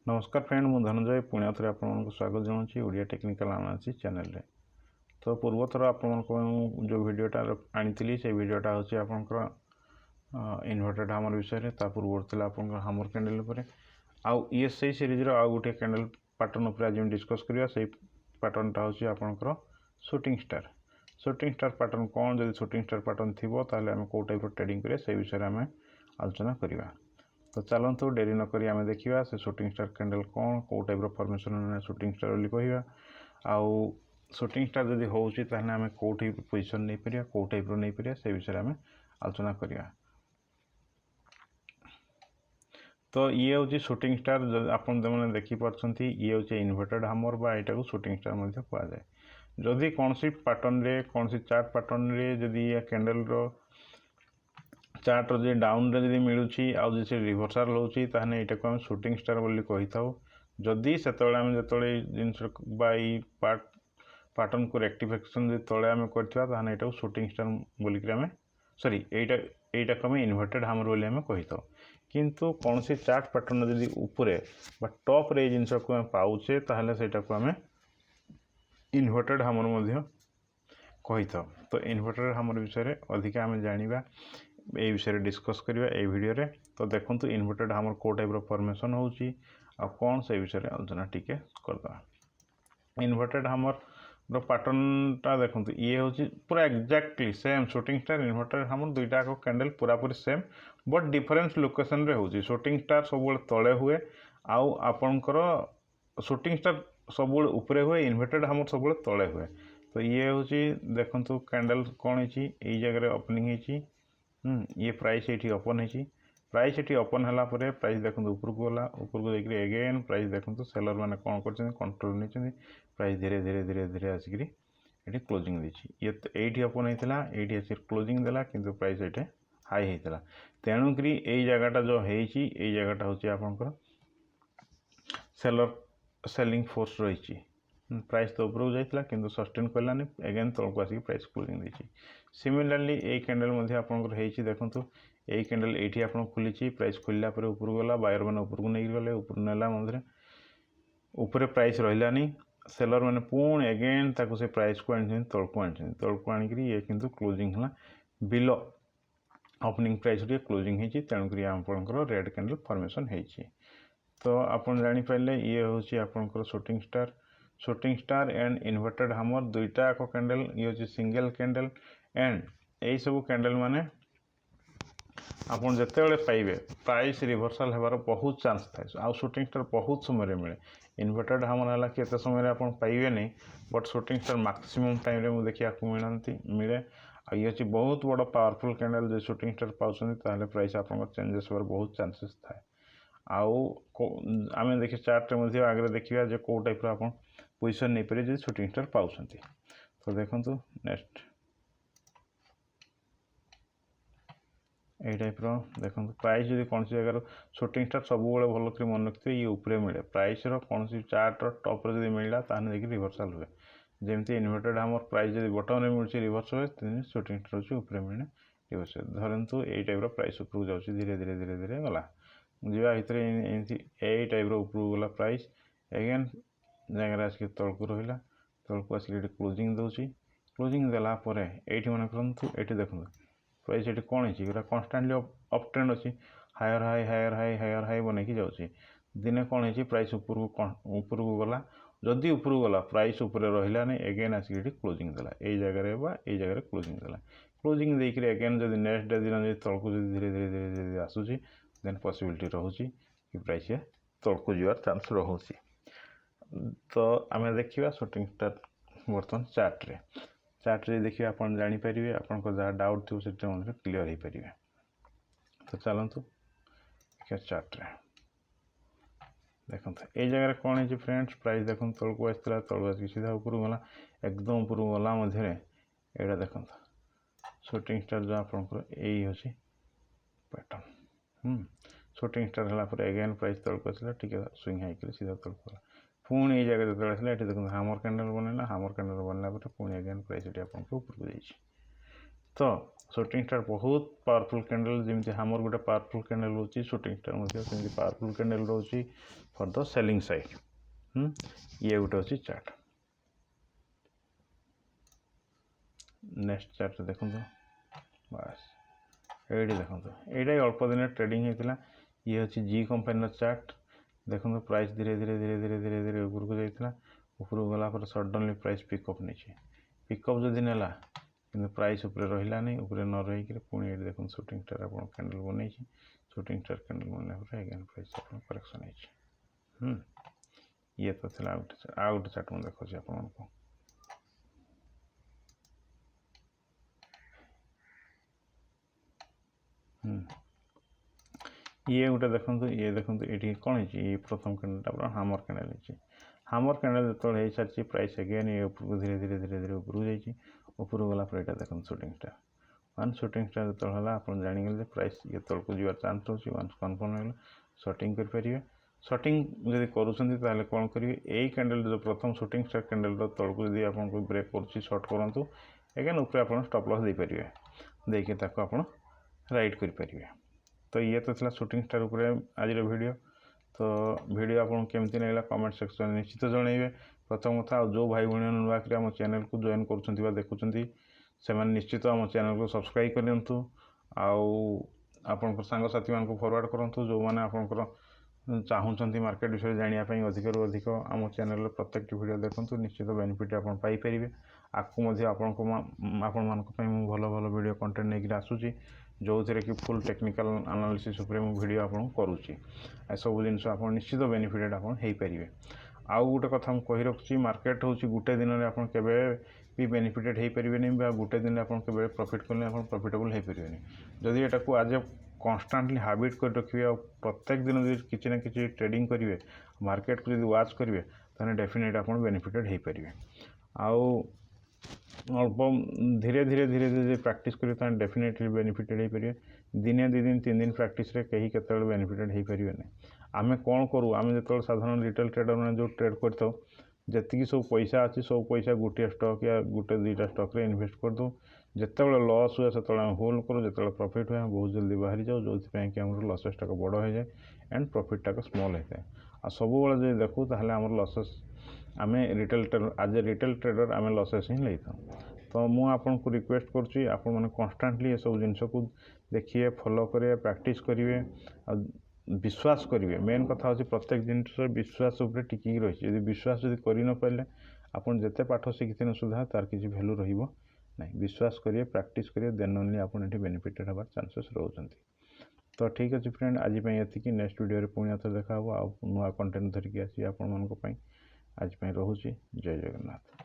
नमस्कार फ्रेंड मु धनंजय पुणे थे आपको स्वागत जनाऊँ ओडिया टेक्निकल एनालिसिस चैनल रे। तो पूर्व थर आप जो वीडियोटा आनी से वीडियोटा हूँ आपंकर इन्वर्टेड हामर विषय ता पूर्व थी आप हामर कैंडल पर आउ ये से सीरीज आउ गोटे कैंडल पैटर्न उपर आज डिस्कस करवा से पैटर्नटा हूँ आपंकर शूटिंग स्टार पैटर्न कौन जब शूटिंग स्टार पैटर्न थी ताहले आम कौ टाइप ट्रेडिंग करिया से विषय आम आलोचना करवा। तो चलतु डेरी नक आम देखा से शूटिंग स्टार कैंडल कौन कौ टाइप फॉर्मेशन शूटिंग स्टार बोली कहवा आउ शूटिंग स्टार जब होने आम कौटी पोजिशन नहीं पार कौ टाइप नहीं पार से विषय आम आलोचना करवा। तो ये हूँ शूटिंग स्टार आपने देखिपारे ये हूँ इन्वर्टेड हामर बा यहाँ शूटिंग स्टार कहुए। जदि कौन सी पैटर्न रे कौन सी चार्ट पैटर्न रे जदि या कैंडल चार्ट जो डाउन रे जदि मिलूँ आउ से रिभर्साल होती यहाँ को आम शूटिंग स्टार बोली कही था। जदि से आम जो जिनस पैटर्न को रेक्टिफिकेशन जो तले आम करना यहाँ शूटिंग स्टार बोलिक आम सॉरी यहीटा को आम इन्वर्टेड हामर बोली आम कही था। किंतु कौन सी चार्ट पैटर्न जदि उपरे बा टॉप रे जिनस को आम पाउचे ताहले सेटा को आम इन्वर्टेड हामर कही था। तो इन्वर्टेड हामर विषय अधिक आम जानिबा ये विषय डिस्कस करवा ये वीडियो रे। तो देखो इन्वर्टेड हामर को टाइप फॉर्मेशन होची आ कौन से विषय आलोचना टिके करदे। इन्वर्टेड हामर पैटर्नटा देखो ये हूँ पूरा exactly same shooting star inverted hammer दुईटा कैंडल पूरापूरी सेम बट डिफरेंस लोकेशन रे होची। शूटिंग स्टार सब तले हुए आउ आपणकर शूटिंग स्टार सब उपरे हुए इन्वर्टेड हामर सब तले हुए। तो ये हूँ देखो कैंडल कौन है जगह ओपनिंग है ये प्राइस ये ओपन है प्राइस ये ओपन है प्राइस देखो ऊपर को गला ऊपर को देखिए एगेन प्राइस देखो सेलर मैंने कौन कर कंट्रोल नहीं प्राइस धीरे धीरे धीरे धीरे आसिक ये क्लोजिंग देती ये ये ओपन होता ये क्लोजिंग देला किंतु प्राइस ये हाई होता तेणुक यही जगहटा जो होती जगहटा हूँ आपंकर सेलर सेलिंग फोर्स रही प्राइस तो ऊपर जाइए किंतु सस्टेन कलानी एगेन तौक आसिक प्राइस क्लोजिंग देती। सिमिलरली ये कैंडल आपंकर देखो यही कैंडल ये आप खुली प्राइस खोलला ऊपर गला बायर मैंने ऊपर को नहीं गले ऊपर नेला मध्य ऊपर प्राइस रही सेलर मैंने पुणी एगेन ताको से प्राइस को आनी तौक आणिक ये किंतु क्लोजिंग है बिलो ओपनिंग प्राइस क्लोजिंग होती तेणुक आपंकर रेड कैंडल फॉर्मेशन होती। तो आप जापारे ये हूँ आपंकर shooting star and inverted hammer दुईटा कैंडल ये हूँ सिंगल कैंडल एंड यही सब कैंडल माने आपन जिते पाइबे प्राइस रिभर्साल होबार बहुत चांस थाए आउ शूटिंग स्टार बहुत समय मिले। इन्वर्टेड हामर है कि एत समय आप पाइबे नहीं but shooting star maximum time देखा मिले ये हूँ बहुत बड़ पावरफुल कैंडल जो शूटिंग स्टार पाँच प्राइस आप चेंजेस होबार बहुत चांसेस थाए। आउ आम देखिए चार्ट में आगे देखा जो कौ टाइप आप पोजिशन नहीं पारे जो शूटिंग स्टार पाँच। तो देखो नेक्स्ट यही टाइप देखो प्राइस जब कौन सी जगह शूटिंग स्टार सब भल मन रखिए ये उपरे मिले प्राइस कौन सी चार्ट टॉप जब मिलला ताने देखिए रिभर्साल हुए जमती इन्वर्टेड हामर प्राइस जब बटन में मिलूँ रिभर्स हुए शूटिंग स्टार हूँ उपरे मिले रिभर्स धरतु यही टाइप प्राइस उपरको जाऊँगी धीरे धीरे धीरे धीरे गला जा भितर यही टाइप उपरको गला प्राइस एगेन जगह आसिक तौक रहा तौक आसिक क्लोजिंग दूसरी क्लोजिंग देलापर ये मन करूँ ये देखो प्राइस ये कौन है कन्स्टाटली अप ट्रेंड अच्छी higher high higher high higher high बनई जाऊँगी दिने कौन है प्राइस ऊपर को गला जदि ऊपर को गला प्राइस ऊपर रहा नहीं एगेन आसिक क्लोजिंग देला यही जगह क्लोजिंग देला क्लोजिंग देकर एगेन जब नेक्स्ट डे दिन तौक धीरे धीरे धीरे धीरे आसूसी देन पॉसिबिलिटी रोचे कि प्राइस ये तौक जावार चांस रोचे। तो आम देखा शूटिंग स्टार बर्तमान चार्ट रे देखिए आप जानीपारे आप जहाँ डाउट थो से क्लीयर हो पारे। तो चलतु देखिए चार्ट रे देखो ये जगह कौन है फ्रेंड्स प्राइस देखो तौक आसाला तौक आसिक सीधा ऊपर गला एकदम ऊपर गला यहाँ देखो शूटिंग स्टार जो आपंकर यही हूँ पैटर्न शूटिंग स्टार है एगेन प्राइस तौक आसाला टी स्विंग होकर सीधा तौक गला पुणी ये जगह जो आसाला ये देखो हामर कैंडल बनला हामर कैंडल बनला पुणी एगेन प्राइस ये आपको ऊपर को जाइए। तो शूटिंग स्टार बहुत पावरफुल कैंडल जमी हामर गोटे पावरफुल कैंडल रोचे शूटिंग स्टार सेमती पावरफुल कैंडल रोचे फॉर द सेलिंग साइड। ये गोटे अच्छी चार्ट। नेक्स्ट चार्ट देखो बस ये देखो यहाँ अल्प दिन ट्रेडिंग होता ये अच्छी जी कंपनी चार्ट देखो प्राइस धीरे धीरे धीरे धीरे धीरे धीरे ऊपर को जाता ऊपर गला सडनली प्राइस पिकअप नहीं पिकअप जदि नेला कि प्राइस उपरे रहा नहीं उपरे न रही पुणी ये देखो शूटिंग स्टार आप कैंडल बन शूटिंग स्टार कैंडल बनने अगेन प्राइस करेक्शन है। ये तो थी आउ गोटे चार्ट मुझे देखा आपको ये गोटे देखो ये कौन है प्रथम candle hammer candle hammer candle जो हो सारी प्राइस अगेन ये ऊपर धीरे धीरे धीरे धीरे ऊपर जाइए ऊपर गला पर यहाँ देखो shooting star one shooting star जो है आप जानीगले प्राइस ये तौक जीवार चान्स रोचे वन कन्फर्म होगा सर्टिंग करेंगे सर्टिंग जब करें कौन करेंगे यही कैंडल जो प्रथम शूटिंग स्टार कैंडल तौक जब आपको ब्रेक कर सर्ट करूँ एगेन ऊपर आप स्टॉप लॉस देपारे देखिए आप राइट करेंगे। तो ये तो थी शूटिंग स्टार उपरे आज वीडियो। तो वीडियो आपको केमती लगला कमेंट सेक्शन निश्चित जनइबे। प्रथम कथा जो भाई भाई नुआक आम चैनल को जॉइन कर देखुं से निश्चित आम चैनल को सब्सक्राइब करूँ आपण सांगसाथी मान फरवर्ड करूँ जो मैंने आपंकर चाहूँगी मार्केट विषय जानापी अधिक अधिक आम चैनल प्रत्येक वीडियो देखूँ निश्चित बेनिफिट आप पाइपर। आपको आपण भल भल वीडियो कंटेंट नहीं आसूँ जो थे कि फुल टेक्निकल एनालिसिस उपरे मु वीडियो आपन करूची सब जिनस आप निश्चित बेनिफिटेड आप पारे। आउ गोटे कथा मुझे कही रखुच्छी मार्केट हूँ गोटे दिन में आप भी बेनिफिटेड हो पारे गोटे दिन आप प्रॉफिट कले आप प्रॉफिटेबल हो पारे जदि एटा को आज कन्स्टांटली हाबिट कर रखिए और प्रत्येक दिन जो किसी ना कि ट्रेडिंग करेंगे मार्केट को जो वाच करेंगे तो डेफिनेट आप बेनिफिटेड हो पारे। आउ अल्प धीरे धीरे धीरे धीरे प्रैक्टिस करेंगे डेफिनेटली बेनिफिटेड हो पारे। दिने दी दिन 3 दिन प्रैक्टिस रे कहीं केत बेनिफिटेड हो पारे ना। आम कौन करूँ आम जो साधारण रिटेल ट्रेडर मैंने जो ट्रेड कर जी सब पैसा अच्छी सब पैसा गोटे स्टॉक या गोटे 2टा स्टॉक रे इन्वेस्ट कर दो जिते लॉस हुए से होल्ड करो जिते प्रॉफिट हुए बहुत जल्दी बाहरी जाओ जो कि लसेस टाक बड़ हो जाए एंड प्रॉफिट टाक स्मॉल होता है। आ सब जो देखू ताहले आम लसेस आम रिटेल आज ए रिटेल ट्रेडर आम लसेस ही लेता। तो मुझे आपको रिक्वेस्ट करुँची आप मैंने कन्स्टांटली ये सब जिनस को देखिए फॉलो करेंगे प्रैक्टिस करेंगे विश्वास करेंगे। मेन कथा हूँ प्रत्येक जिनस विश्वास उपर टिकी रही है विश्वास जब कर न पारे आप जिते पाठ शिखी सुधा तार किसी भैल्यू रही विश्वास करिए प्रैक्टिस करिए देन ओनली आप बेनिफिटेड हबार चांसेस रोच। तो ठीक अच्छे फ्रेंड आज ये नेक्स्ट वीडियो पुणी थे देखा नुआ कंटेंट धरिकी आसी आप आज रोचे जय जगन्नाथ।